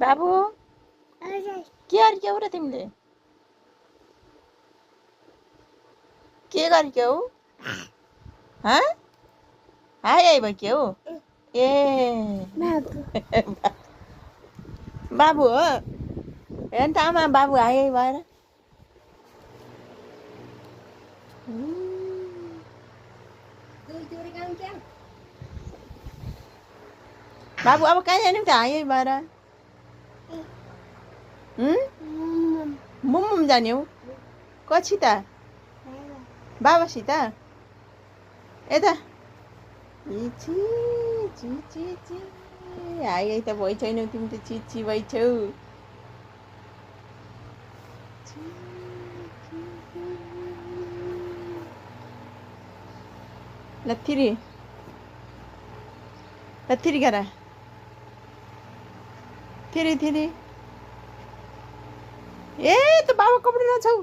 बाबु के गरेको र तिमीले के गरेको हाँ हाय आइ भयो ए बाबु हो हेर्नु त आमा बाबु हाय आइ भएर बाबु अब कहाँ जाने त हाय आइ भएर मुम जाने हो कसित बाबासित यता ची ची ची ची हाय आइ त भइ छैनौ तिमी त चिची भइछौ लत्थिरी गर थिरी थिरी ए त बाबा कपडा छौ